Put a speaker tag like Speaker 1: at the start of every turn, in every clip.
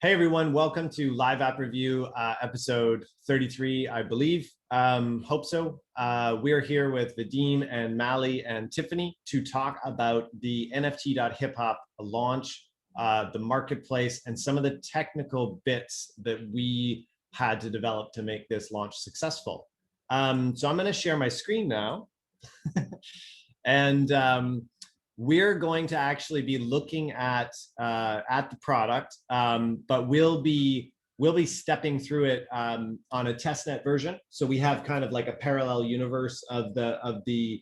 Speaker 1: Hey everyone, welcome to Live App Review, episode 33, I believe. Hope so. We're here with Vadim and Mali and Tiffany to talk about the NFT.hiphop launch, the marketplace, and some of the technical bits that we had to develop to make this launch successful. So I'm going to share my screen now. And we're going to actually be looking at the product, but we'll be stepping through it on a testnet version. So we have kind of like a parallel universe of the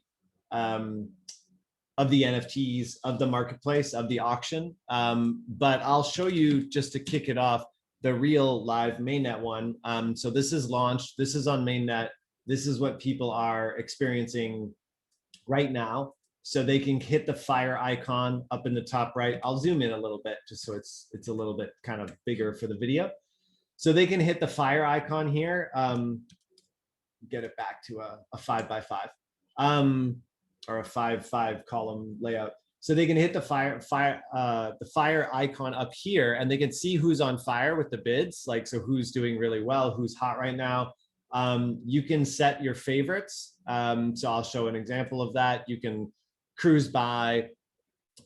Speaker 1: NFTs, of the marketplace, of the auction. But I'll show you, just to kick it off, the real live mainnet one. So this is launched. This is on mainnet. This is what people are experiencing right now. So they can hit the fire icon up in the top right. I'll zoom in a little bit just so it's a little bit kind of bigger for the video. So they can hit the fire icon here, get it back to a 5x5 or a 5x5 column layout. So they can hit the fire icon up here, and they can see who's on fire with the bids, like, so who's doing really well, who's hot right now. You can set your favorites. So I'll show an example of that. You can cruise by,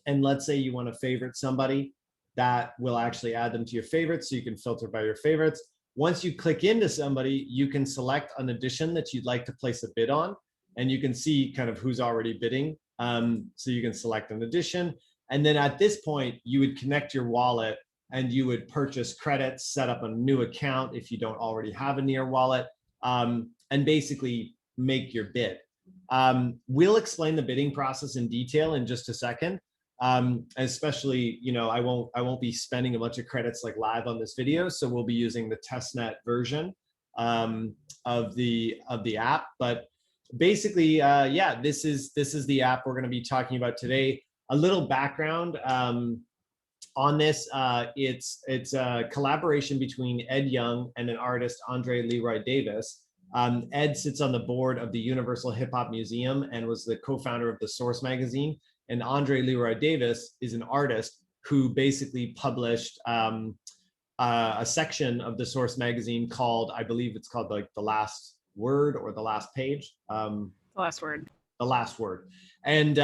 Speaker 1: and let's say you want to favorite somebody, that will actually add them to your favorites. So you can filter by your favorites. Once you click into somebody, you can select an edition that you'd like to place a bid on, and you can see kind of who's already bidding. So you can select an edition. And then at this point, you would connect your wallet and you would purchase credits, set up a new account if you don't already have a Near wallet, and basically make your bid. We'll explain the bidding process in detail in just a second. Especially, you know, I won't be spending a bunch of credits like live on this video, so we'll be using the testnet version of the app. But basically, yeah, this is the app we're going to be talking about today. A little background on this: it's a collaboration between Ed Young and an artist, Andre Leroy Davis. Ed sits on the board of the Universal Hip Hop Museum and was the co-founder of The Source magazine. And Andre Leroy Davis is an artist who basically published a section of The Source magazine called, I believe it's called like The Last Word or The Last Page. The
Speaker 2: Last Word.
Speaker 1: The Last Word. And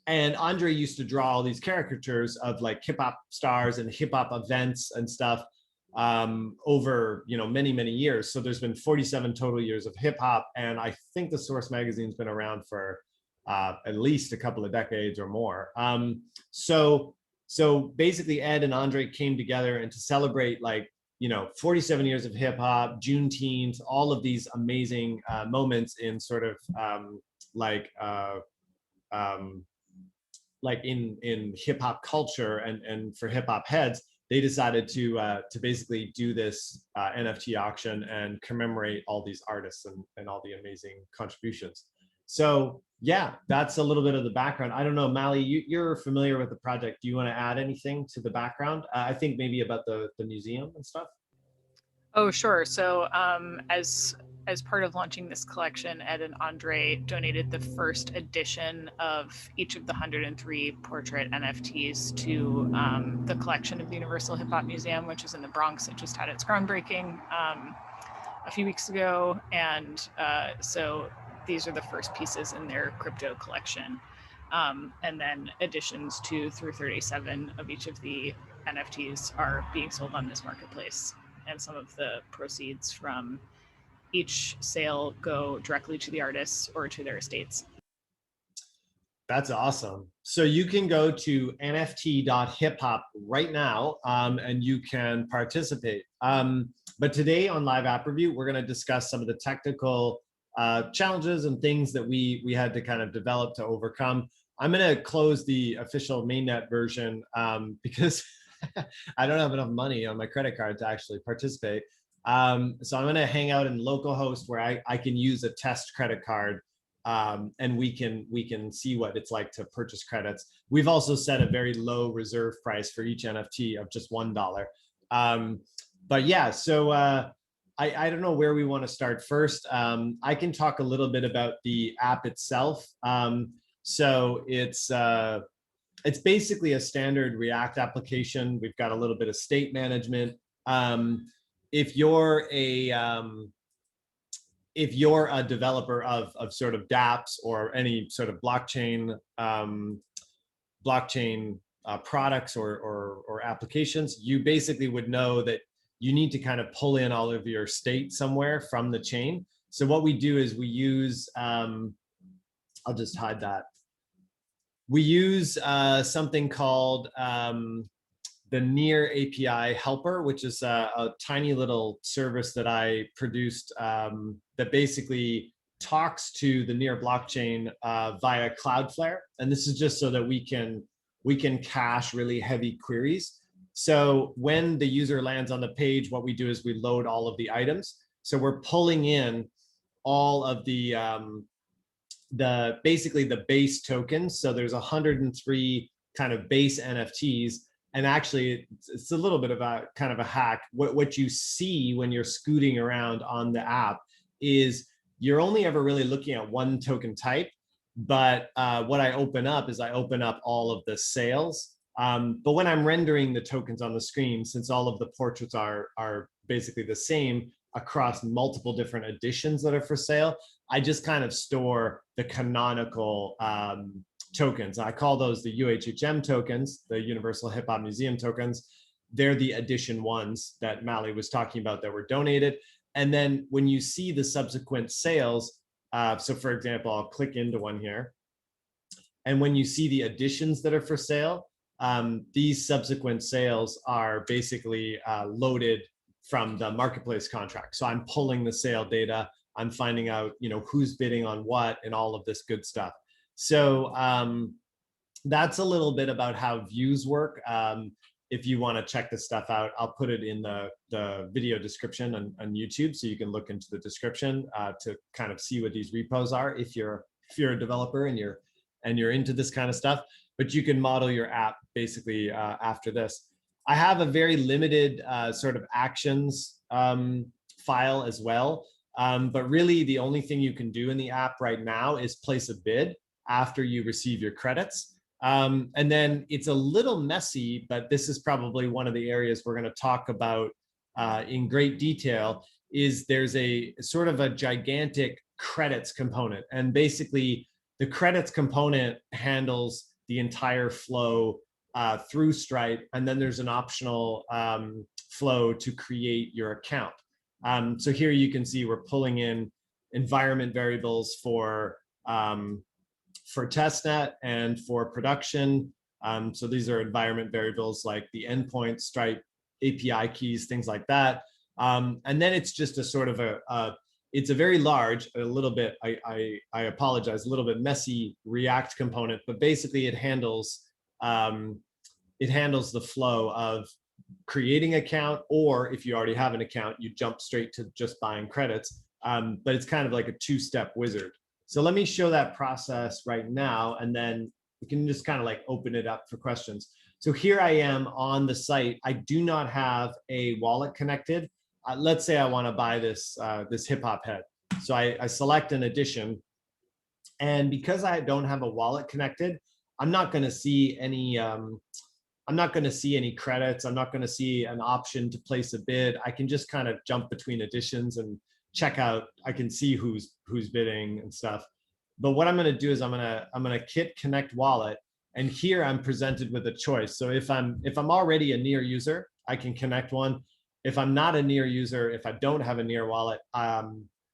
Speaker 1: Andre used to draw all these caricatures of like hip hop stars and hip hop events and stuff over, you know, many years. So there's been 47 total years of hip hop, and I think The Source magazine's been around for at least a couple of decades or more. So basically Ed and Andre came together, and to celebrate, like, you know, 47 years of hip hop, Juneteenth, all of these amazing moments in sort of like in hip hop culture and for hip hop heads, they decided to basically do this NFT auction and commemorate all these artists and all the amazing contributions. So yeah, that's a little bit of the background. I don't know, Mali, you're familiar with the project. Do you want to add anything to the background? I think maybe about the museum and stuff.
Speaker 2: Oh, sure. So as part of launching this collection, Ed and Andre donated the first edition of each of the 103 portrait NFTs to the collection of the Universal Hip Hop Museum, which is in the Bronx. It just had its groundbreaking a few weeks ago. And so these are the first pieces in their crypto collection. And then editions 2 through 37 of each of the NFTs are being sold on this marketplace. And some of the proceeds from each sale go directly to the artists or to their estates.
Speaker 1: That's awesome. So you can go to nft.hiphop right now, and you can participate. But today on Live App Review, we're going to discuss some of the technical challenges and things that we had to kind of develop to overcome. I'm going to close the official mainnet version because I don't have enough money on my credit card to actually participate. So I'm going to hang out in localhost where I can use a test credit card, and we can see what it's like to purchase credits. We've also set a very low reserve price for each NFT of just $1. But yeah, so I don't know where we want to start first. I can talk a little bit about the app itself. So it's it's basically a standard React application. We've got a little bit of state management. If you're a developer of sort of dApps or any sort of blockchain products or applications, you basically would know that you need to kind of pull in all of your state somewhere from the chain. So what we do is we use, I'll just hide that. We use something called the Near API helper, which is a tiny little service that I produced that basically talks to the Near blockchain via Cloudflare. And this is just so that we can cache really heavy queries. So when the user lands on the page, what we do is we load all of the items. So we're pulling in all of the basically the base tokens. So there's 103 kind of base NFTs. And actually, it's a little bit of a kind of a hack. What you see when you're scooting around on the app is you're only ever really looking at one token type. But what I open up is I open up all of the sales. But when I'm rendering the tokens on the screen, since all of the portraits are basically the same across multiple different editions that are for sale, I just kind of store the canonical tokens. I call those the UHHM tokens, the Universal Hip Hop Museum tokens. They're the edition ones that Mally was talking about that were donated. And then when you see the subsequent sales, so for example, I'll click into one here. And when you see the editions that are for sale, these subsequent sales are basically loaded from the marketplace contract. So I'm pulling the sale data, I'm finding out, who's bidding on what and all of this good stuff. So that's a little bit about how views work. If you want to check this stuff out, I'll put it in the video description on YouTube, so you can look into the description to kind of see what these repos are if you're a developer and you're into this kind of stuff. But you can model your app basically after this. I have a very limited sort of actions file as well. But really the only thing you can do in the app right now is place a bid after you receive your credits. And then it's a little messy, but this is probably one of the areas we're going to talk about in great detail, is there's a sort of a gigantic credits component. And basically the credits component handles the entire flow through Stripe. And then there's an optional flow to create your account. So here you can see we're pulling in environment variables for testnet and for production. So these are environment variables like the endpoint, Stripe, API keys, things like that. And then it's just a sort of it's a very large, a little bit, I apologize, a little bit messy React component, but basically it handles the flow of creating an account, or if you already have an account, you jump straight to just buying credits. But it's kind of like a two-step wizard. So let me show that process right now, and then we can just kind of like open it up for questions. So here I am on the site. I do not have a wallet connected. Let's say I want to buy this hip hop head. So I select an edition, and because I don't have a wallet connected, I'm not going to see any. I'm not going to see any credits. I'm not going to see an option to place a bid. I can just kind of jump between editions and check out. I can see who's bidding and stuff. But what I'm going to do is I'm going to hit connect wallet, and here I'm presented with a choice. So if I'm already a Near user, I can connect one. If I'm not a Near user, if I don't have a Near wallet,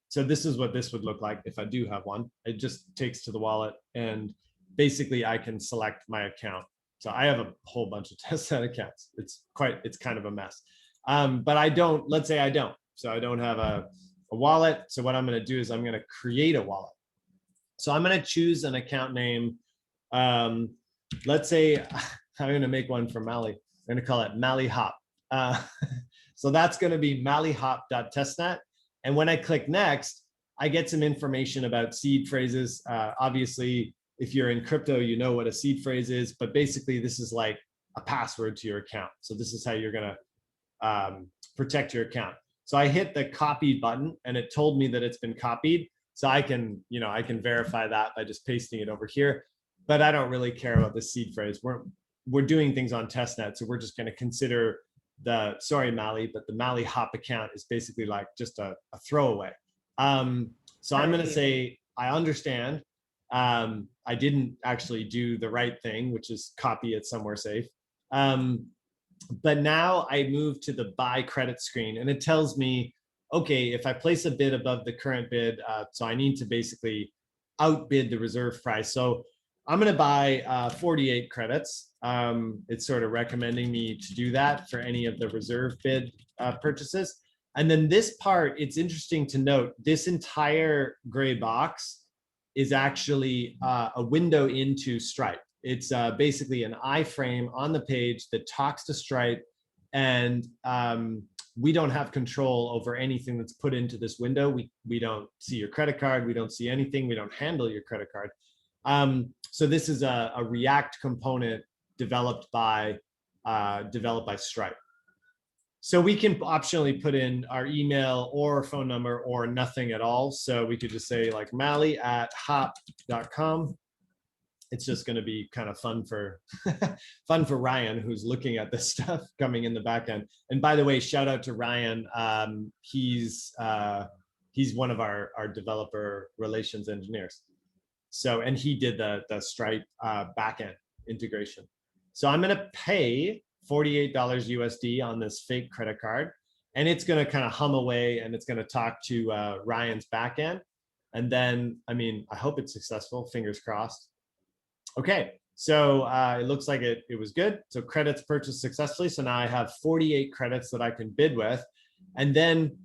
Speaker 1: so this is what this would look like if I do have one. It just takes to the wallet, and basically I can select my account. So I have a whole bunch of testnet accounts. It's kind of a mess. But I don't, let's say I don't. So I don't have a wallet. So what I'm going to do is I'm going to create a wallet. So I'm going to choose an account name. Let's say I'm going to make one for Mally. I'm going to call it Mally Hop. So that's going to be mallyhop.testnet. And when I click next, I get some information about seed phrases. Obviously, if you're in crypto, you know what a seed phrase is, but basically this is like a password to your account. So this is how you're going to protect your account. So I hit the copy button, and it told me that it's been copied. So I can verify that by just pasting it over here. but I don't really care about the seed phrase. We're doing things on testnet, so we're just going to consider the, sorry, Mally, but the Mally Hop account is basically like just a throwaway. So I'm going to say, I understand. I didn't actually do the right thing, which is copy it somewhere safe. But now I move to the buy credit screen, and it tells me, okay, if I place a bid above the current bid, so I need to basically outbid the reserve price. So I'm going to buy 48 credits. It's sort of recommending me to do that for any of the reserve bid purchases. And then this part, it's interesting to note, this entire gray box is actually a window into Stripe. It's basically an iframe on the page that talks to Stripe, and we don't have control over anything that's put into this window. We don't see your credit card. We don't see anything. We don't handle your credit card. So this is a React component developed by Stripe. So we can optionally put in our email or phone number or nothing at all. So we could just say like mally@hop.com. It's just going to be kind of fun for Ryan, who's looking at this stuff coming in the back end. And by the way, shout out to Ryan. He's one of our developer relations engineers. So, and he did the Stripe backend integration. So I'm going to pay $48 USD on this fake credit card, and it's going to kind of hum away, and it's going to talk to Ryan's backend. And then, I mean, I hope it's successful. Fingers crossed. Okay, so it looks like it was good. So credits purchased successfully. So now I have 48 credits that I can bid with. And then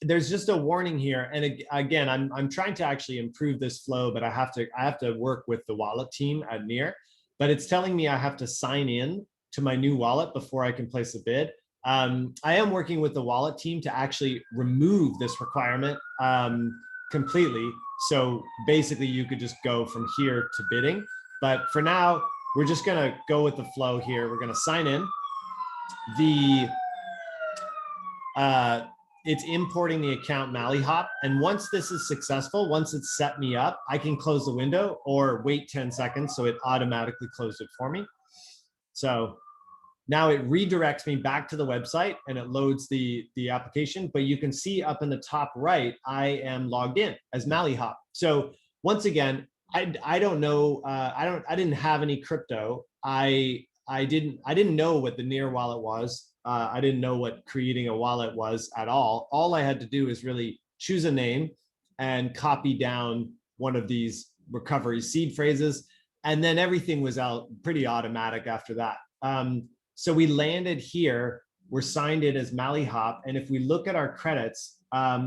Speaker 1: there's just a warning here. And again, I'm trying to actually improve this flow, but I have to work with the wallet team at Near. But it's telling me I have to sign in to my new wallet before I can place a bid. I am working with the wallet team to actually remove this requirement completely. So basically you could just go from here to bidding. But for now, we're just gonna go with the flow here. We're gonna sign in. It's importing the account MallyHop. And once this is successful, once it's set me up, I can close the window or wait 10 seconds so it automatically closed it for me. So now it redirects me back to the website and it loads the application. But you can see up in the top right, I am logged in as MallyHop. So once again, I don't know. I didn't have any crypto. I didn't know what the Near wallet was. I didn't know what creating a wallet was at all. All I had to do is really choose a name and copy down one of these recovery seed phrases, and then everything was out pretty automatic after that. So we landed here. We're signed in as MallyHop, and if we look at our credits,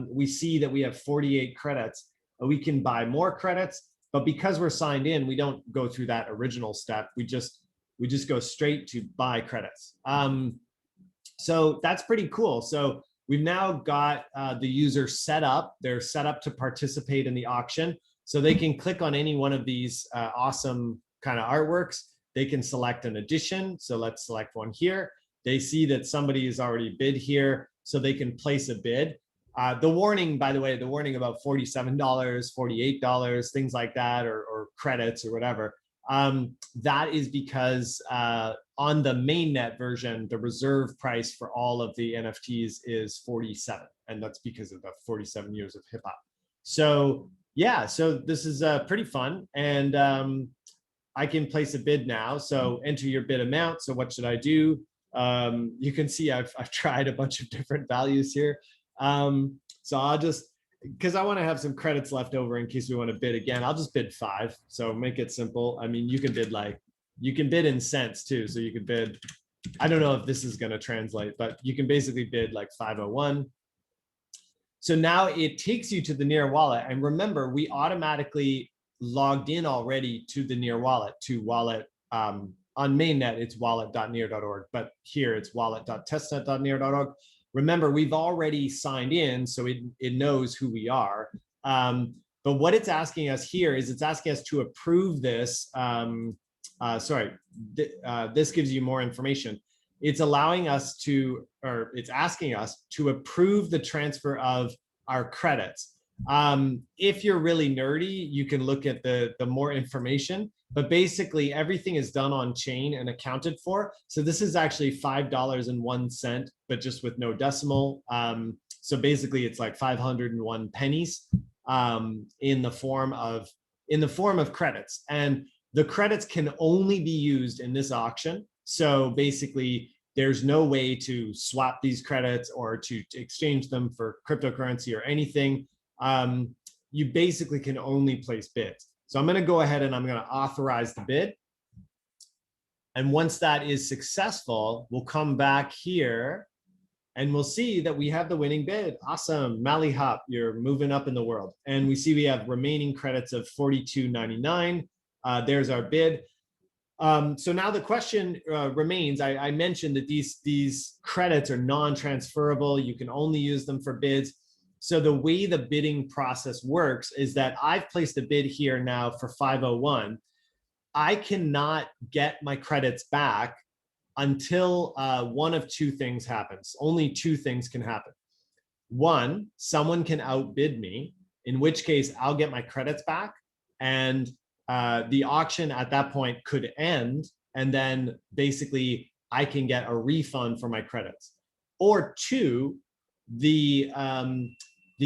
Speaker 1: we see that we have 48 credits. We can buy more credits. But because we're signed in, we don't go through that original step. We just go straight to buy credits. So that's pretty cool. So we've now got the user set up. They're set up to participate in the auction. So they can click on any one of these awesome kind of artworks. They can select an edition. So let's select one here. They see that somebody has already bid here, so they can place a bid. The warning, by the way, the warning about $47, $48, things like that, or credits or whatever, that is because on the mainnet version, the reserve price for all of the NFTs is 47. And that's because of the 47 years of hip hop. So yeah, so this is pretty fun. And I can place a bid now. So enter your bid amount. So what should I do? You can see I've tried a bunch of different values here. So I'll just, because I want to have some credits left over in case we want to bid again, I'll just bid 5. So make it simple. I mean, you can bid in cents too. So you could bid, I don't know if this is going to translate, but you can basically bid like 501. So now it takes you to the Near wallet. And remember, we automatically logged in already to the Near wallet, to wallet, on mainnet, it's wallet.near.org, but here it's wallet.testnet.near.org. Remember, we've already signed in, so it knows who we are. But what it's asking us here is it's asking us to approve this. This gives you more information. It's allowing us to, or it's asking us to approve the transfer of our credits. If you're really nerdy, you can look at the more information, but basically everything is done on chain and accounted for. So this is actually $5.01, but just with no decimal. So basically it's like 501 pennies in the form of credits. And the credits can only be used in this auction. So basically there's no way to swap these credits or to exchange them for cryptocurrency or anything. You basically can only place bids. So I'm going to go ahead and I'm going to authorize the bid. And once that is successful, we'll come back here and we'll see that we have the winning bid. Awesome. Mali Hop, you're moving up in the world. And we see we have remaining credits of $42.99. There's our bid. So now the question remains, I mentioned that these credits are non-transferable. You can only use them for bids. So the way the bidding process works is that I've placed a bid here now for 501. I cannot get my credits back until one of two things happens. Only two things can happen. One, someone can outbid me, in which case I'll get my credits back, and the auction at that point could end, and then basically I can get a refund for my credits. Or two, the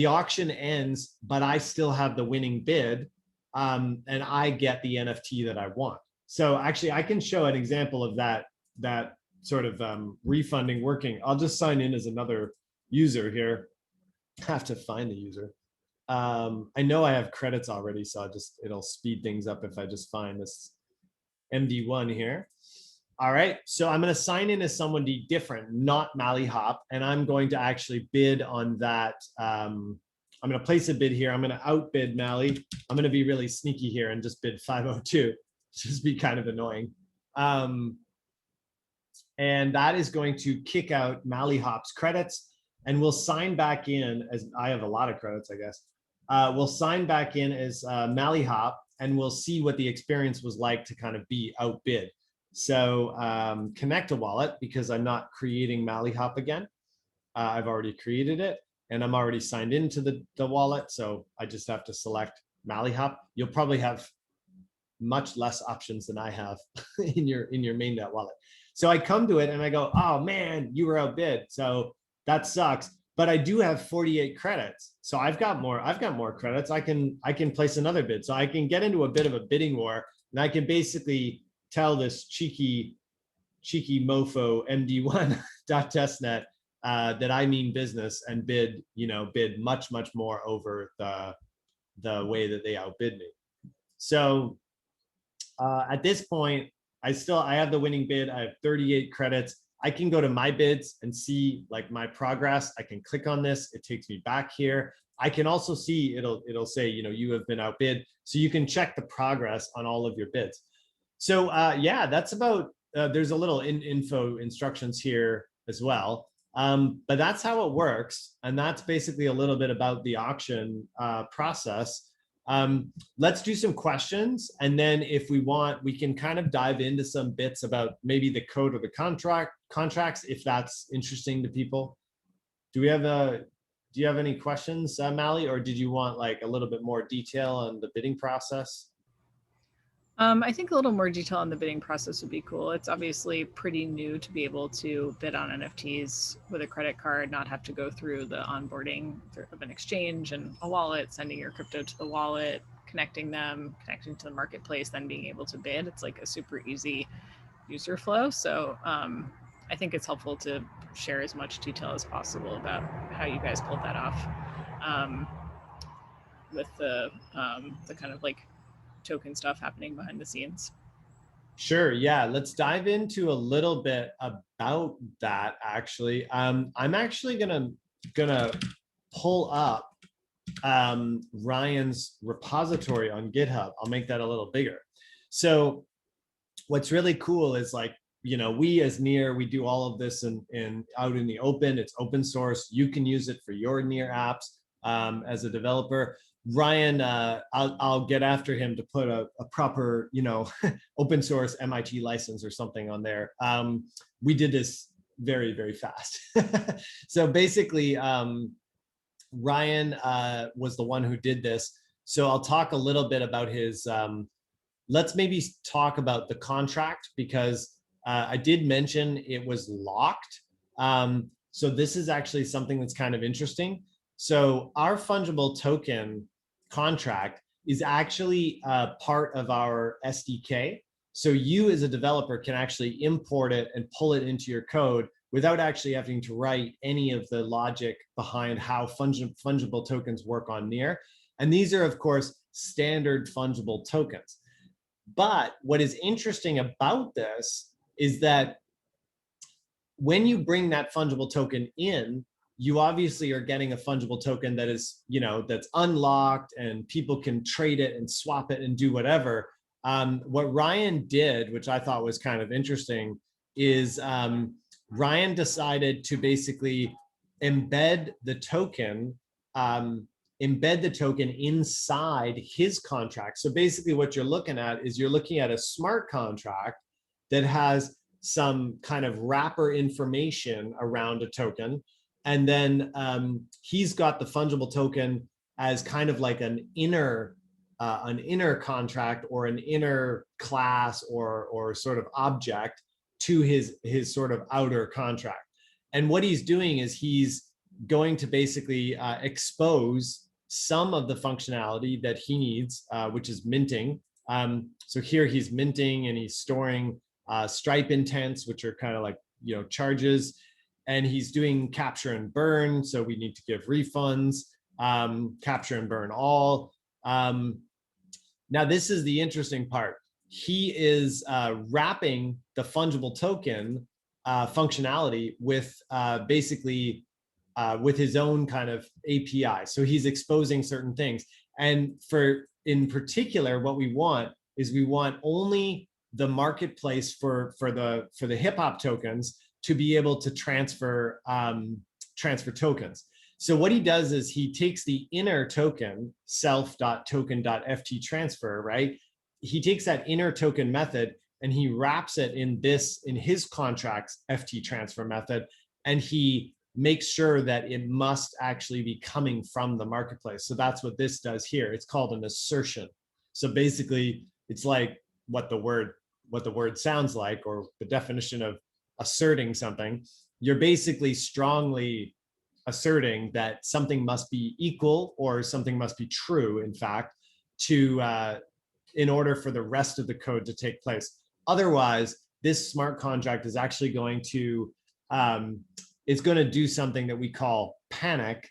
Speaker 1: auction ends, but I still have the winning bid, and I get the NFT that I want. So actually, I can show an example of that sort of refunding working. I'll just sign in as another user here. I have to find the user. I know I have credits already, so it'll speed things up if I just find this MD1 here. All right, so I'm going to sign in as somebody different, not Mali Hop, and I'm going to actually bid on that. I'm going to place a bid here. I'm going to outbid Mali. I'm going to be really sneaky here and just bid 502. Just be kind of annoying. And that is going to kick out Mali Hop's credits, and we'll sign back in as I have a lot of credits, I guess. We'll sign back in as Mali Hop, and we'll see what the experience was like to kind of be outbid. So connect a wallet, because I'm not creating Mali Hop again. I've already created it, and I'm already signed into the wallet. So I just have to select Mali Hop. You'll probably have much less options than I have in your mainnet wallet. So I come to it and I go, oh man, you were outbid. So that sucks. But I do have 48 credits. So I've got more credits. I can place another bid. So I can get into a bit of a bidding war, and I can basically tell this cheeky mofo MD1.testnet that I mean business and bid much more over the way that they outbid me. So at this point, I have the winning bid. I have 38 credits. I can go to my bids and see like my progress. I can click on this. It takes me back here. I can also see it'll say, you have been outbid. So you can check the progress on all of your bids. So yeah, that's about, there's a little info instructions here as well. But that's how it works. And that's basically a little bit about the auction process. Let's do some questions, and then if we want, we can kind of dive into some bits about maybe the code or the contracts, if that's interesting to people. Do you have any questions, Mali, or did you want like a little bit more detail on the bidding process?
Speaker 2: I think a little more detail on the bidding process would be cool. It's obviously pretty new to be able to bid on NFTs with a credit card, not have to go through the onboarding of an exchange and a wallet, sending your crypto to the wallet, connecting to the marketplace, then being able to bid. It's like a super easy user flow. So I think it's helpful to share as much detail as possible about how you guys pulled that off with the kind of like token stuff happening behind the scenes.
Speaker 1: Sure. Yeah. Let's dive into a little bit about that. Actually, I'm actually gonna pull up Ryan's repository on GitHub. I'll make that a little bigger. So what's really cool is like, we as Near, we do all of this in out in the open. It's open source. You can use it for your Near apps as a developer. Ryan, I'll get after him to put a proper, open source MIT license or something on there. We did this very, very fast. So basically, Ryan was the one who did this. So I'll talk a little bit about his, let's maybe talk about the contract, because I did mention it was locked. So this is actually something that's kind of interesting. So our fungible token contract is actually part of our SDK. So you as a developer can actually import it and pull it into your code without actually having to write any of the logic behind how fungible tokens work on Near. And these are, of course, standard fungible tokens. But what is interesting about this is that when you bring that fungible token in, you obviously are getting a fungible token that is, that's unlocked and people can trade it and swap it and do whatever. What Ryan did, which I thought was kind of interesting, is Ryan decided to basically embed the token, inside his contract. So basically what you're looking at is you're looking at a smart contract that has some kind of wrapper information around a token. And then he's got the fungible token as kind of like an inner contract or an inner class or sort of object to his sort of outer contract. And what he's doing is he's going to basically expose some of the functionality that he needs, which is minting. So here he's minting and he's storing Stripe intents, which are kind of like, charges. And he's doing capture and burn. So we need to give refunds, capture and burn all. Now, this is the interesting part. He is wrapping the fungible token functionality with basically with his own kind of API. So he's exposing certain things. And in particular, what we want is we want only the marketplace for the hip hop tokens to be able to transfer tokens. So what he does is he takes the inner token, self.token.ft transfer, right? He takes that inner token method and he wraps it in his contract's FT transfer method, and he makes sure that it must actually be coming from the marketplace. So that's what this does here. It's called an assertion. So basically, it's like what the word sounds like, or the definition of asserting something. You're basically strongly asserting that something must be equal or something must be true, in fact, in order for the rest of the code to take place. Otherwise, this smart contract is actually going to do something that we call panic.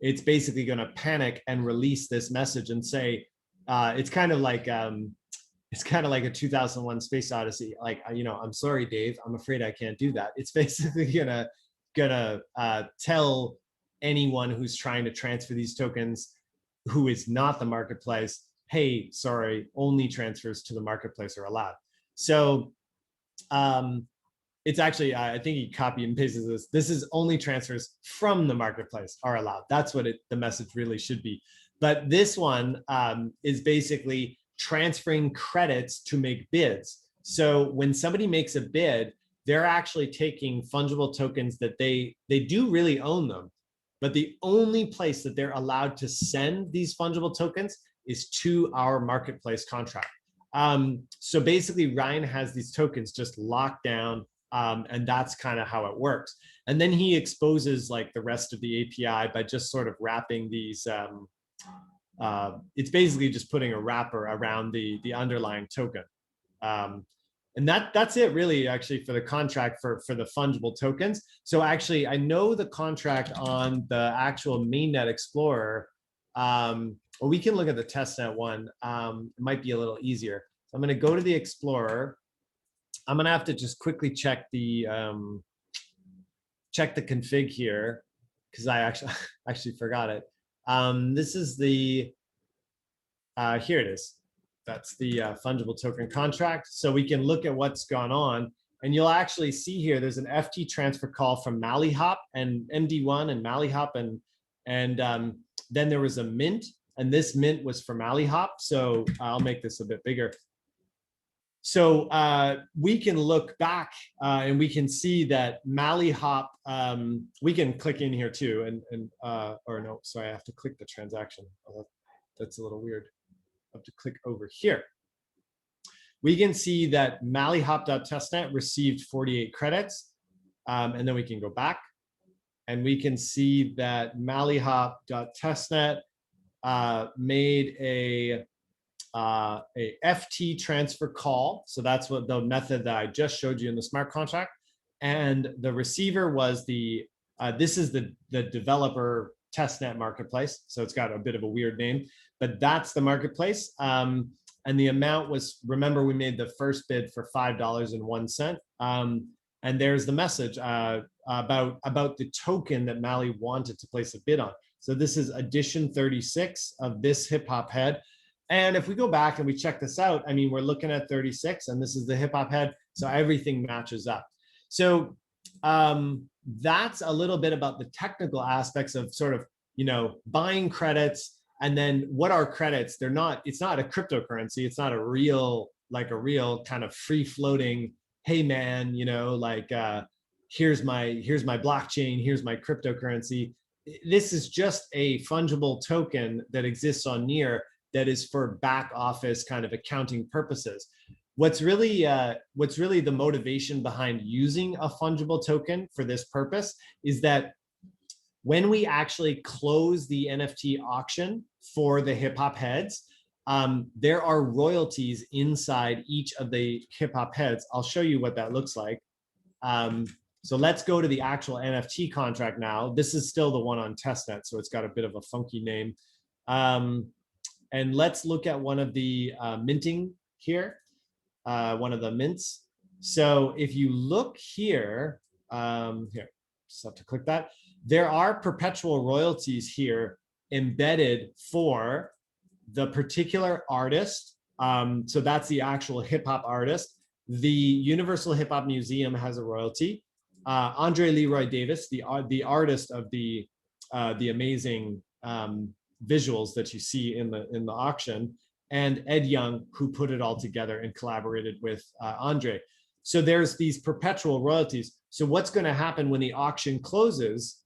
Speaker 1: It's basically going to panic and release this message and say, it's kind of like a 2001 Space Odyssey. Like, I'm sorry, Dave, I'm afraid I can't do that. It's basically gonna tell anyone who's trying to transfer these tokens who is not the marketplace, hey, sorry, only transfers to the marketplace are allowed. So it's actually, I think he copy and pastes this. This is only transfers from the marketplace are allowed. That's what the message really should be. But this one is basically transferring credits to make bids. So when somebody makes a bid, they're actually taking fungible tokens that they do really own them, but the only place that they're allowed to send these fungible tokens is to our marketplace contract. So basically, Ryan has these tokens just locked down, and that's kind of how it works. And then he exposes like the rest of the API by just sort of wrapping these. It's basically just putting a wrapper around the underlying token. And that's it really actually for the contract for the fungible tokens. So actually I know the contract on the actual mainnet Explorer. Well, we can look at the testnet one. It might be a little easier. So I'm going to go to the Explorer. I'm going to have to just quickly check the config here, because I actually forgot it. This is the here it is. That's the fungible token contract. So we can look at what's gone on, and you'll actually see here there's an FT transfer call from Mallyhop and MD1 and Mallyhop, and then there was a mint, and this mint was for Mallyhop. So I'll make this a bit bigger. So we can look back and we can see that Malihop, we can click in here too, or no, sorry, I have to click the transaction. Oh, that's a little weird. I have to click over here. We can see that Malihop.testnet received 48 credits. And then we can go back and we can see that Malihop.testnet made a FT transfer call. So that's what the method that I just showed you in the smart contract. And the receiver was this is the developer testnet marketplace. So it's got a bit of a weird name, but that's the marketplace. And the amount was, remember, we made the first bid for $5.01. And there's the message about the token that Mali wanted to place a bid on. So this is edition 36 of this hip hop head. And if we go back and we check this out, I mean, we're looking at 36 and this is the hip hop head. So everything matches up. So that's a little bit about the technical aspects of sort of, buying credits. And then what are credits? It's not a cryptocurrency. It's not a real kind of free floating, hey man, here's my blockchain, here's my cryptocurrency. This is just a fungible token that exists on Near that is for back office kind of accounting purposes. What's really the motivation behind using a fungible token for this purpose is that when we actually close the NFT auction for the hip hop heads, there are royalties inside each of the hip hop heads. I'll show you what that looks like. So let's go to the actual NFT contract now. This is still the one on testnet, so it's got a bit of a funky name. And let's look at one of the minting here, one of the mints. So if you look here, here, just have to click that. There are perpetual royalties here embedded for the particular artist. So that's the actual hip hop artist. The Universal Hip Hop Museum has a royalty. Andre Leroy Davis, the artist of the amazing visuals that you see in the auction, and Ed Young, who put it all together and collaborated with Andre. So there's these perpetual royalties. So what's going to happen when the auction closes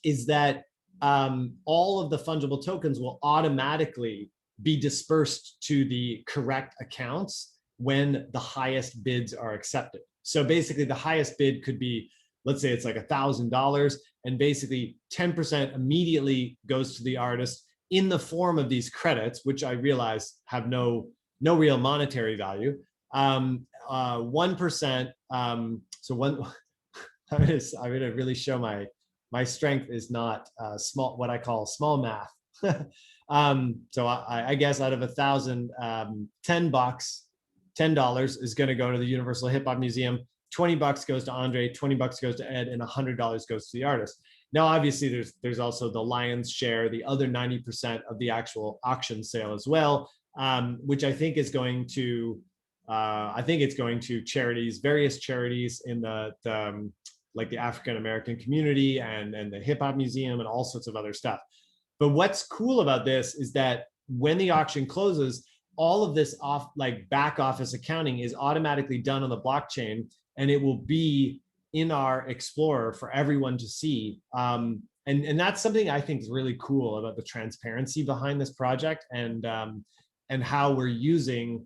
Speaker 1: is that all of the fungible tokens will automatically be dispersed to the correct accounts when the highest bids are accepted. So basically the highest bid could be, let's say it's like $1,000, and basically 10% immediately goes to the artist in the form of these credits, which I realize have no real monetary value. 1%, so one, I'm gonna really show my strength is not small, what I call small math. So I guess out of 1,000, $10 is going to go to the Universal Hip Hop Museum, $20 goes to Andre, $20 goes to Ed, and $100 goes to the artist. Now, obviously, there's also the lion's share, the other 90% of the actual auction sale as well, which I think is going to, charities, various charities in like the African American community and the Hip Hop Museum and all sorts of other stuff. But what's cool about this is that when the auction closes, all of this back office accounting is automatically done on the blockchain, and it will be in our Explorer for everyone to see. And that's something I think is really cool about the transparency behind this project, and how we're using.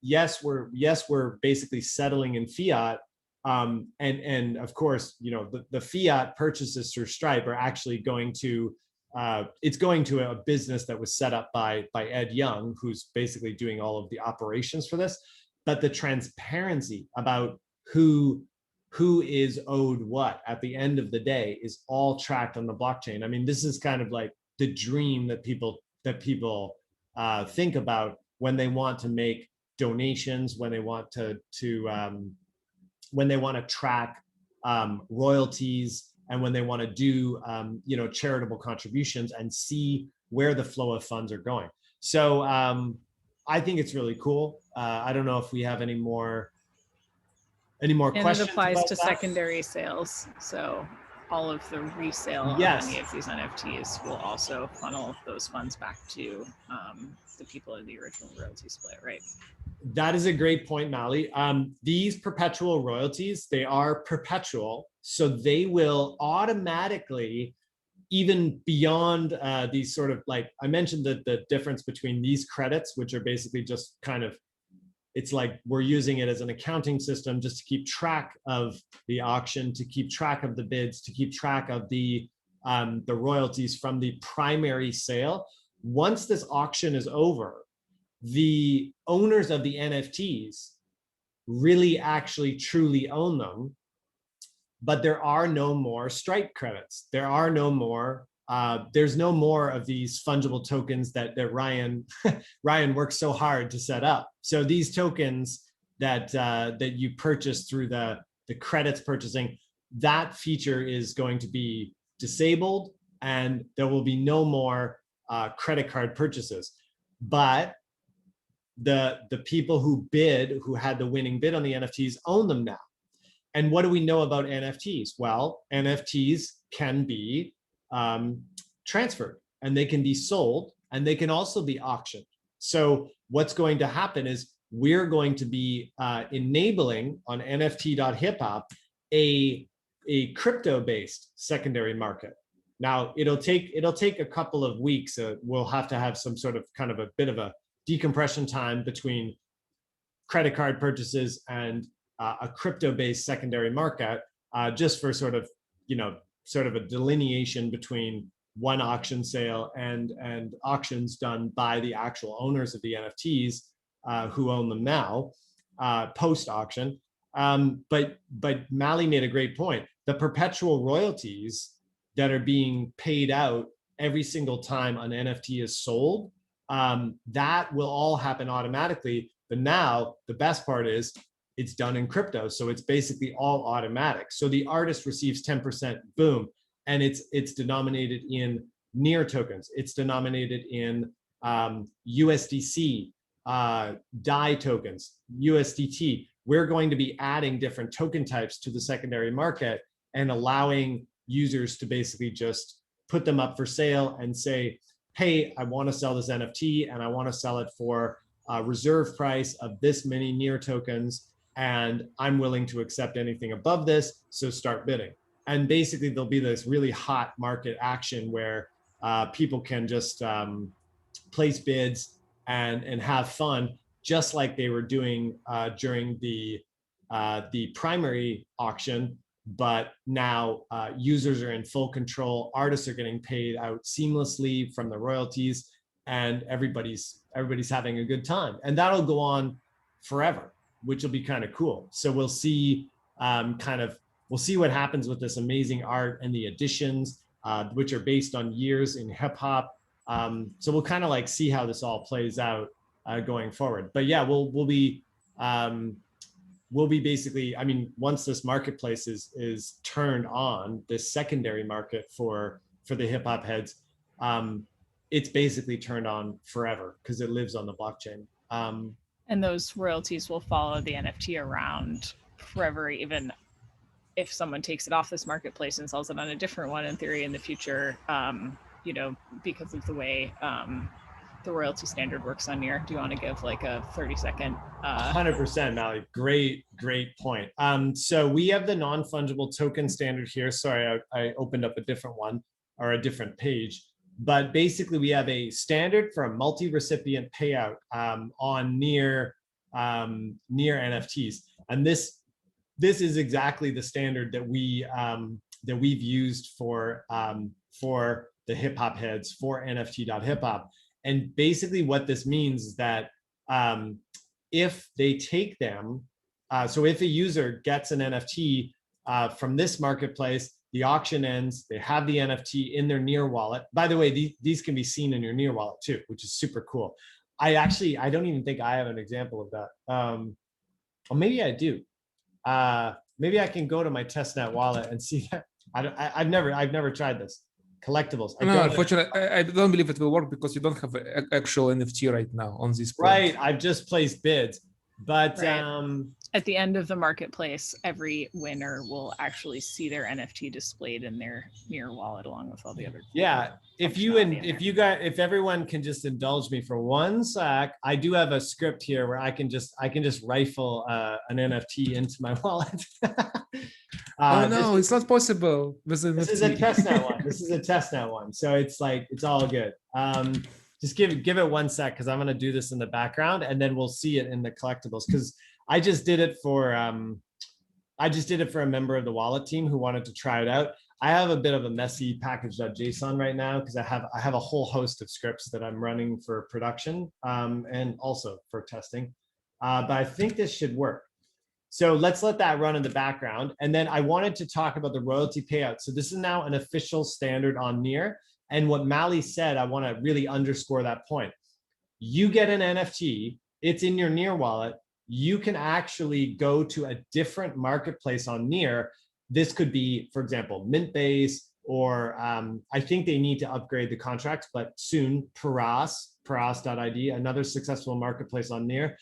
Speaker 1: Yes, we're basically settling in fiat, and of course, the fiat purchases through Stripe are actually going to. It's going to a business that was set up by Ed Young, who's basically doing all of the operations for this. But the transparency about who is owed what at the end of the day is all tracked on the blockchain. I mean, this is kind of like the dream that people think about when they want to make donations, when they want to track royalties, and when they want to do charitable contributions and see where the flow of funds are going. So I think it's really cool. I don't know if we have any more questions.
Speaker 2: And it applies to
Speaker 1: that?
Speaker 2: Secondary sales. So all of the resale
Speaker 1: Yes.
Speaker 2: of any of these NFTs will also funnel those funds back to the people in the original royalty split, right?
Speaker 1: That is a great point, Mali. These perpetual royalties, they are perpetual, so they will automatically, even beyond these sort of, like I mentioned, the difference between these credits, which are basically just kind of, it's like we're using it as an accounting system just to keep track of the auction, to keep track of the bids, to keep track of the royalties from the primary sale. Once this auction is over, the owners of the NFTs really actually truly own them, but there are no more strike credits. There are no more, there's no more of these fungible tokens that Ryan Ryan worked so hard to set up. So these tokens that you purchase through the credits purchasing, that feature is going to be disabled, and there will be no more credit card purchases. But the people who had the winning bid on the NFTs own them now. And what do we know about NFTs? Well, NFTs can be transferred, and they can be sold, and they can also be auctioned. So what's going to happen is we're going to be enabling on NFT.hiphop a crypto-based secondary market. Now it'll take a couple of weeks. We'll have to have some sort of kind of a bit of a decompression time between credit card purchases and a crypto-based secondary market, just for sort of a delineation between one auction sale and auctions done by the actual owners of the NFTs who own them now post auction. But Mali made a great point. The perpetual royalties that are being paid out every single time an NFT is sold, that will all happen automatically. But now the best part is it's done in crypto. So it's basically all automatic. So the artist receives 10%, boom. And it's denominated in NEAR tokens. It's denominated in USDC, DAI tokens, USDT. We're going to be adding different token types to the secondary market and allowing users to basically just put them up for sale and say, hey, I want to sell this NFT and I want to sell it for a reserve price of this many NEAR tokens, and I'm willing to accept anything above this, so start bidding. And basically there'll be this really hot market action where people can just place bids and have fun, just like they were doing during the primary auction. But now users are in full control, artists are getting paid out seamlessly from the royalties, and everybody's having a good time. And that'll go on forever, which will be kind of cool. So we'll see we'll see what happens with this amazing art and the additions, which are based on years in hip hop. So we'll kind of like see how this all plays out going forward. But yeah, we'll be basically, I mean, once this marketplace is turned on, this secondary market for the hip hop heads, it's basically turned on forever because it lives on the blockchain.
Speaker 2: And those royalties will follow the NFT around forever, even if someone takes it off this marketplace and sells it on a different one in theory in the future, because of the way the royalty standard works on NEAR. Do you want to give like a 30-second?
Speaker 1: 100%, Mali. Great point. So we have the non-fungible token standard here. Sorry, I opened up a different one or a different page. But basically, we have a standard for a multi-recipient payout on NEAR NFTs, and this is exactly the standard that we've used for the hip hop heads for NFT.hiphop. And basically, what this means is that if they take them, so if a user gets an NFT from this marketplace, the auction ends, they have the NFT in their NEAR wallet. By the way, these can be seen in your NEAR wallet too, which is super cool. I don't even think I have an example of that. Or maybe I do. Maybe I can go to my testnet wallet and see that. I've never tried this. Collectibles.
Speaker 3: No, unfortunately, I don't believe it will work because you don't have an actual NFT right now on this point.
Speaker 1: Right, I've just placed bids. But
Speaker 2: Right. At the end of the marketplace, every winner will actually see their NFT displayed in their Near wallet along with all the other.
Speaker 1: Yeah, if everyone can just indulge me for one sec, I do have a script here where I can just rifle an NFT into my wallet.
Speaker 3: Oh no, it's not possible with
Speaker 1: This is a testnet one. This is a testnet one, so it's like it's all good. Just give it one sec because I'm gonna do this in the background, and then we'll see it in the collectibles. Because I just did it for a member of the wallet team who wanted to try it out. I have a bit of a messy package.json right now because I have a whole host of scripts that I'm running for production and also for testing. But I think this should work. So let's let that run in the background. And then I wanted to talk about the royalty payout. So this is now an official standard on Near. And what Mali said, I want to really underscore that point. You get an NFT, it's in your Near wallet. You can actually go to a different marketplace on Near. This could be, for example, Mintbase, or I think they need to upgrade the contracts, but soon Paras.id, another successful marketplace on Near.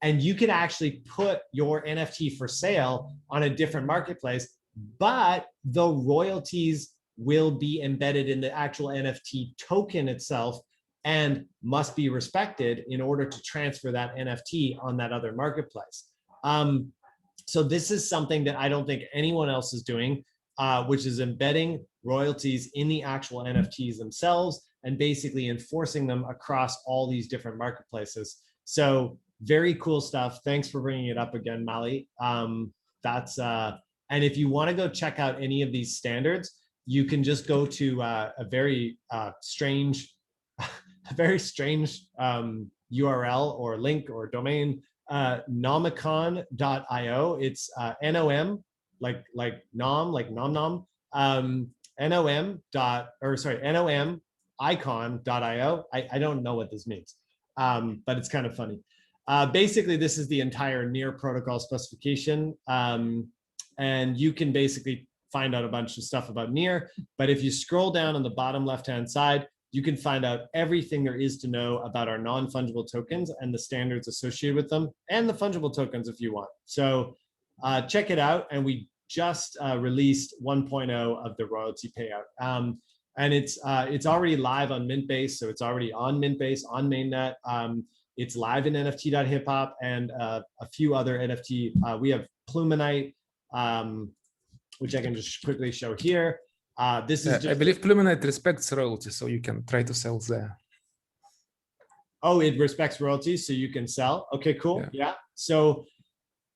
Speaker 1: And you can actually put your NFT for sale on a different marketplace, but the royalties will be embedded in the actual NFT token itself and must be respected in order to transfer that NFT on that other marketplace. So this is something that I don't think anyone else is doing, which is embedding royalties in the actual NFTs themselves and basically enforcing them across all these different marketplaces. So very cool stuff. Thanks for bringing it up again, Mali. And if you want to go check out any of these standards, you can just go to a very strange URL or link or domain, nomicon.io. It's nom, like nom, like nom nom, nomicon.io. I don't know what this means, but it's kind of funny. Basically, this is the entire Near protocol specification. And you can basically find out a bunch of stuff about Near. But if you scroll down on the bottom left-hand side, you can find out everything there is to know about our non-fungible tokens and the standards associated with them, and the fungible tokens if you want. So check it out. And we just released 1.0 of the royalty payout. And it's already live on Mintbase. So it's already on Mintbase, on mainnet. It's live in NFT.hiphop and a few other NFT. We have Pluminite, which I can just quickly show here. This is
Speaker 3: I believe Pluminite respects royalties, so you can try to sell there.
Speaker 1: Oh, it respects royalties, so you can sell. Okay, cool. Yeah. So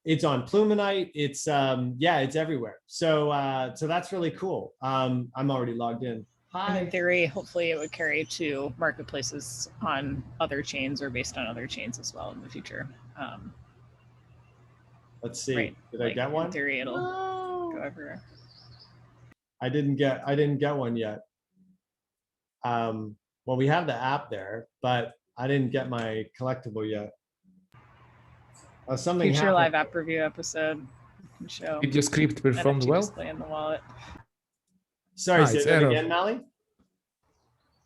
Speaker 1: it's on Pluminite. It's it's everywhere. So so that's really cool. I'm already logged in.
Speaker 2: And in theory, hopefully it would carry to marketplaces on other chains or based on other chains as well in the future.
Speaker 1: Let's see.
Speaker 2: Right.
Speaker 1: Did I get one?
Speaker 2: In theory, it'll go everywhere.
Speaker 1: I didn't get one yet. Well, we have the app there, but I didn't get my collectible yet. Something
Speaker 2: Future
Speaker 1: happened.
Speaker 2: live app review episode can show.
Speaker 3: Did your script performed
Speaker 2: NFT
Speaker 3: well?
Speaker 2: display in the wallet.
Speaker 1: Sorry, say that again, Mali?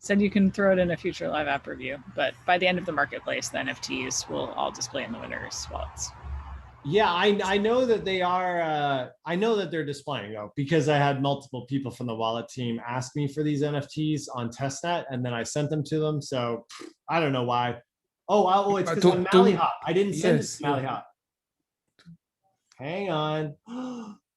Speaker 2: Said you can throw it in a future live app review, but by the end of the marketplace, the NFTs will all display in the winners' wallets.
Speaker 1: Yeah, I know that they are. I know that they're displaying though, because I had multiple people from the wallet team ask me for these NFTs on testnet, and then I sent them to them. So I don't know why. Oh, it's because on Malihop. I didn't send it to Malihop. Hang on.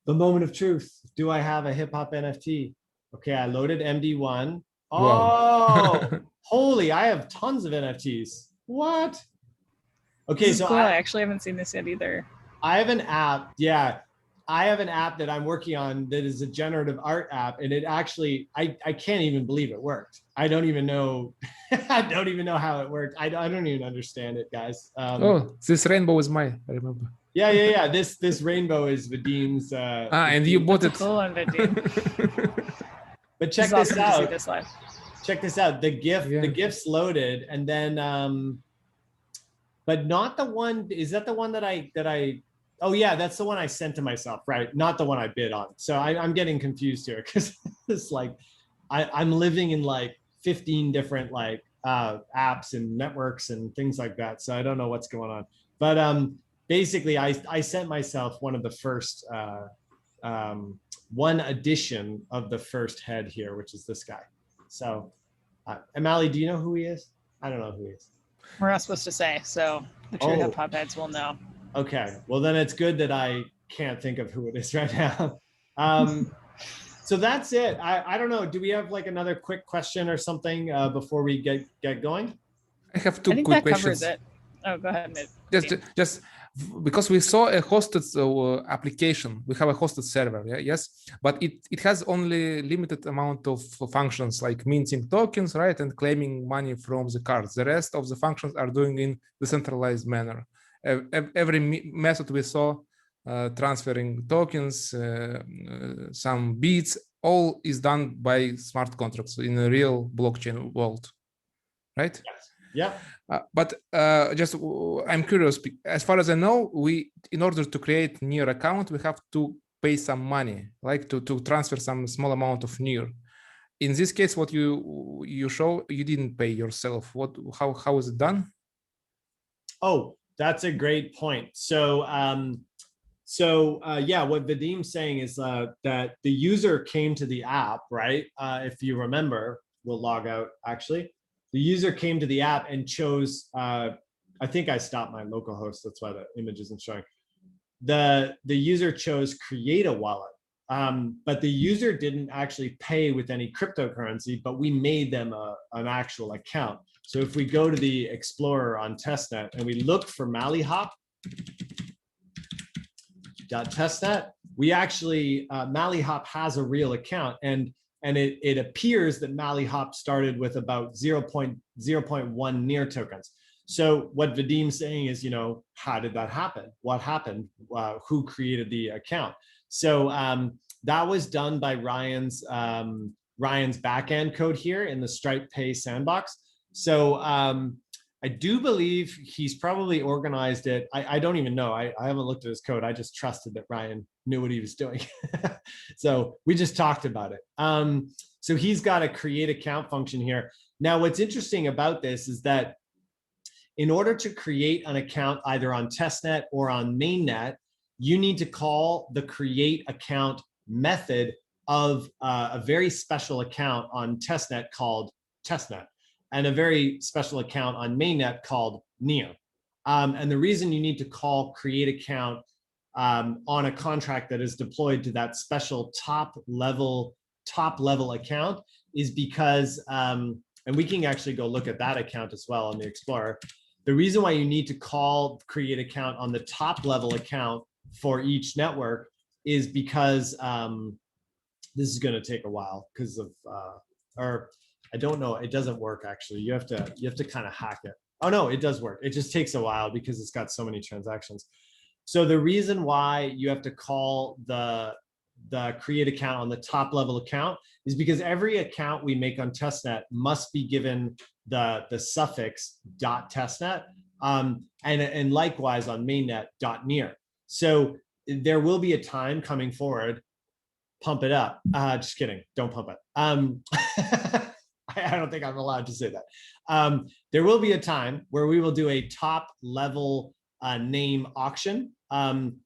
Speaker 1: The moment of truth. Do I have a hip hop NFT? Okay, I loaded MD1. Oh, wow. Holy! I have tons of NFTs. What? Okay, so
Speaker 2: cool. I actually haven't seen this yet either.
Speaker 1: I have an app. Yeah, I have an app that I'm working on that is a generative art app, and it actually, I can't even believe it worked. I don't even know. I don't even know how it worked. I don't even understand it, guys.
Speaker 3: Oh, this rainbow is mine. I remember.
Speaker 1: Yeah. This rainbow is Vadim's.
Speaker 3: And you bought it.
Speaker 2: Cool on Vadim.
Speaker 1: But check this out.
Speaker 2: This live.
Speaker 1: Check this out. The GIF's loaded, and then but not the one. Is that the one that I? Oh yeah, that's the one I sent to myself, right? Not the one I bid on. So I'm getting confused here because it's like I'm living in like 15 different like apps and networks and things like that. So I don't know what's going on. But basically I sent myself one of the first one edition of the first head here, which is this guy. So Amali, do you know who he is? I don't know who he is.
Speaker 2: We're not supposed to say, so the true hip hop heads will know.
Speaker 1: Okay, well then it's good that I can't think of who it is right now. So that's it. I don't know. Do we have like another quick question or something before we get going?
Speaker 3: I have two
Speaker 2: I think
Speaker 3: quick
Speaker 2: that
Speaker 3: questions.
Speaker 2: covers it. Oh, go ahead.
Speaker 3: Just because we saw a hosted application, we have a hosted server, yeah? Yes, but it has only limited amount of functions like minting tokens, right, and claiming money from the cards. The rest of the functions are doing in decentralized manner. Every method we saw, transferring tokens, some bits, all is done by smart contracts in a real blockchain world, right?
Speaker 1: Yes. Yeah.
Speaker 3: But I'm curious, as far as I know, in order to create Near account, we have to pay some money, like to transfer some small amount of Near. In this case, what you show, you didn't pay yourself. How is it done?
Speaker 1: Oh, that's a great point. So yeah, what Vadim's saying is that the user came to the app, right? If you remember, we'll log out actually. The user came to the app and chose, I think I stopped my local host, that's why the image isn't showing. The user chose create a wallet, but the user didn't actually pay with any cryptocurrency, but we made them an actual account. So if we go to the Explorer on testnet and we look for Mallihop.testnet, we actually, Mallihop has a real account, and it appears that Mallihop started with about 0.1 Near tokens. So what Vadim's saying is, how did that happen? What happened? Who created the account? So that was done by Ryan's backend code here in the Stripe Pay sandbox. So I do believe he's probably organized it. I don't even know. I haven't looked at his code. I just trusted that Ryan knew what he was doing. So we just talked about it. So he's got a create account function here. Now, what's interesting about this is that in order to create an account either on testnet or on mainnet, you need to call the create account method of a very special account on testnet called testnet, and a very special account on mainnet called Near. And the reason you need to call create account on a contract that is deployed to that special top level account is because, and we can actually go look at that account as well on the Explorer. The reason why you need to call create account on the top level account for each network is because this is going to take a while because of, or I don't know, it doesn't work actually. You have to kind of hack it. Oh no, it does work. It just takes a while because it's got so many transactions. So the reason why you have to call the create account on the top level account is because every account we make on testnet must be given the suffix .testnet, and likewise on mainnet .near. So there will be a time coming forward. Pump it up. Just kidding. Don't pump it. I don't think I'm allowed to say that. There will be a time where we will do a top level name auction.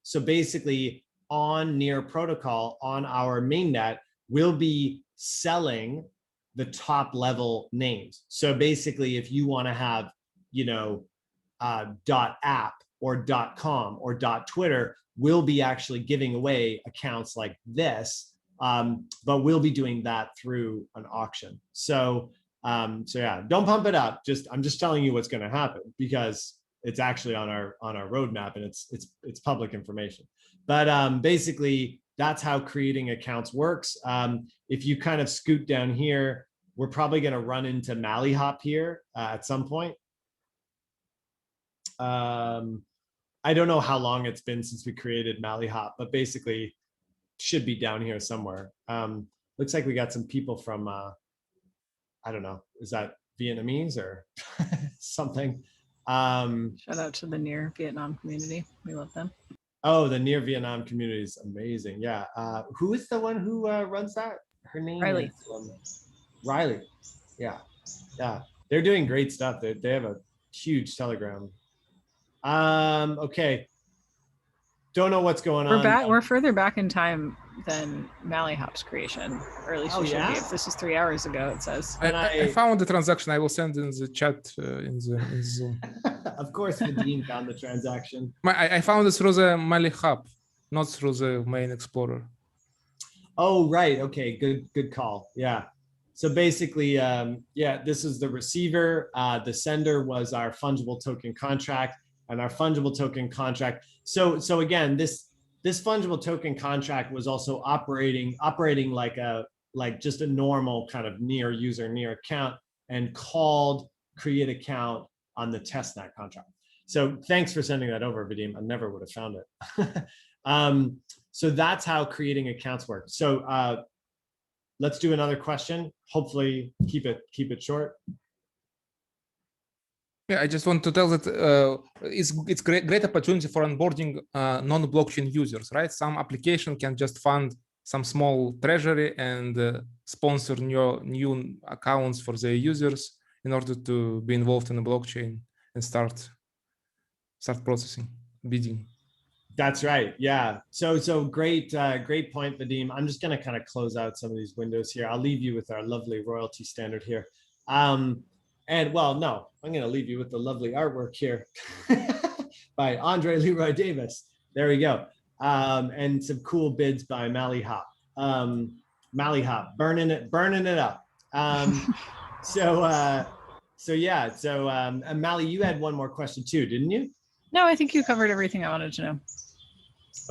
Speaker 1: So basically on Near protocol on our mainnet, we'll be selling the top level names. So basically if you want to have, .app or .com or .twitter, we'll be actually giving away accounts like this. But we'll be doing that through an auction. So yeah, don't pump it up. I'm just telling you what's going to happen because it's actually on our roadmap and it's public information. But basically, that's how creating accounts works. If you kind of scoot down here, we're probably going to run into Mallihop here at some point. I don't know how long it's been since we created Mallihop, but basically should be down here somewhere. Looks like we got some people from, I don't know, is that Vietnamese or something?
Speaker 2: Shout out to the Near Vietnam community. We love them.
Speaker 1: Oh, the Near Vietnam community is amazing. Yeah. Who is the one who runs that? Her name
Speaker 2: Riley.
Speaker 1: is Riley. Yeah. Yeah. They're doing great stuff. They have a huge Telegram. Okay. don't know what's going on.
Speaker 2: We're further back in time than Mallyhop's creation, or at least
Speaker 1: Oh,
Speaker 2: we should
Speaker 1: yeah?
Speaker 2: be. If this is 3 hours ago, it says.
Speaker 1: And
Speaker 3: I found the transaction. I will send in the chat in the Zoom.
Speaker 1: Of course, Vadim found the transaction.
Speaker 3: I found it through the Mallyhop, not through the main explorer.
Speaker 1: Oh, right. Okay. Good call. Yeah. So basically, yeah, this is the receiver. The sender was our fungible token contract, and our fungible token contract. So again, this fungible token contract was also operating like just a normal kind of near user near account, and called create account on the testnet contract. So thanks for sending that over, Vadim. I never would have found it. So that's how creating accounts work. So let's do another question. Hopefully keep it short.
Speaker 3: Yeah, I just want to tell that it's great opportunity for onboarding non-blockchain users, right? Some application can just fund some small treasury and sponsor new accounts for their users in order to be involved in the blockchain and start processing, bidding.
Speaker 1: That's right. Yeah. So great point, Vadim. I'm just going to kind of close out some of these windows here. I'll leave you with our lovely royalty standard here. And well, no, I'm going to leave you with the lovely artwork here by Andre Leroy Davis. There we go. And some cool bids by Mallyhop. Mallyhop, burning it up. So yeah. So Mally, you had one more question too, didn't you?
Speaker 2: No, I think you covered everything I wanted to know.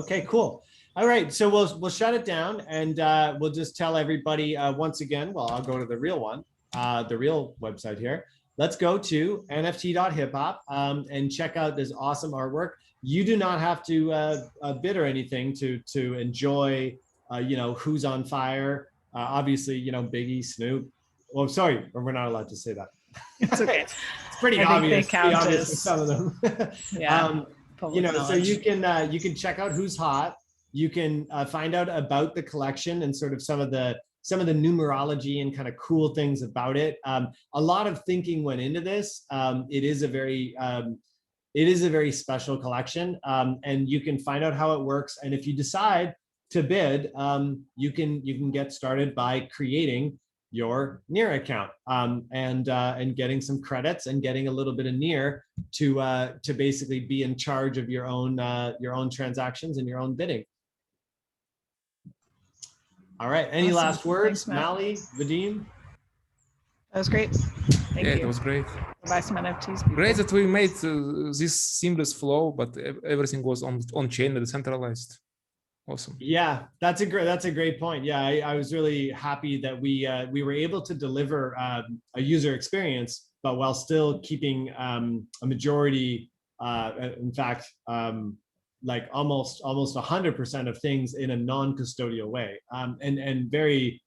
Speaker 1: Okay, cool. All right, so we'll shut it down, and we'll just tell everybody once again. Well, I'll go to the real one, the real website here. Let's go to nft.hiphop and check out this awesome artwork. You do not have to bid or anything to enjoy, who's on fire. Obviously, Biggie, Snoop. Well, sorry, we're not allowed to say that.
Speaker 2: It's okay.
Speaker 1: It's pretty obvious. Pretty obvious for some of them.
Speaker 2: Yeah.
Speaker 1: So you can check out who's hot. You can find out about the collection and sort of some of the numerology and kind of cool things about it. A lot of thinking went into this. It is a very special collection, and you can find out how it works. And if you decide to bid, you can get started by creating your NEAR account and getting some credits and getting a little bit of NEAR to basically be in charge of your own transactions and your own bidding. All right. Any
Speaker 2: Awesome.
Speaker 1: last words,
Speaker 2: Thanks, Matt.
Speaker 1: Mally, Vadim?
Speaker 2: That was great. Thank you.
Speaker 3: It was great.
Speaker 2: Buy some NFTs. People.
Speaker 3: Great that we made this seamless flow, but everything was on chain and decentralized. Awesome.
Speaker 1: Yeah, that's a great point. Yeah, I was really happy that we were able to deliver a user experience, but while still keeping a majority, in fact, like almost 100% of things in a non-custodial way, and very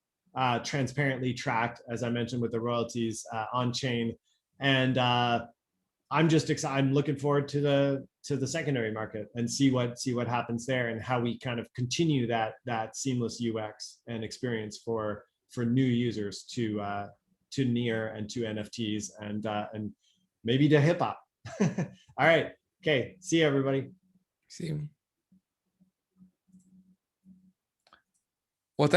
Speaker 1: transparently tracked, as I mentioned, with the royalties on chain. And I'm just excited. I'm looking forward to the secondary market and see what happens there and how we kind of continue that seamless UX and experience for new users to NEAR and to NFTs and maybe to hip hop. All right. Okay. See you, everybody.
Speaker 3: See you.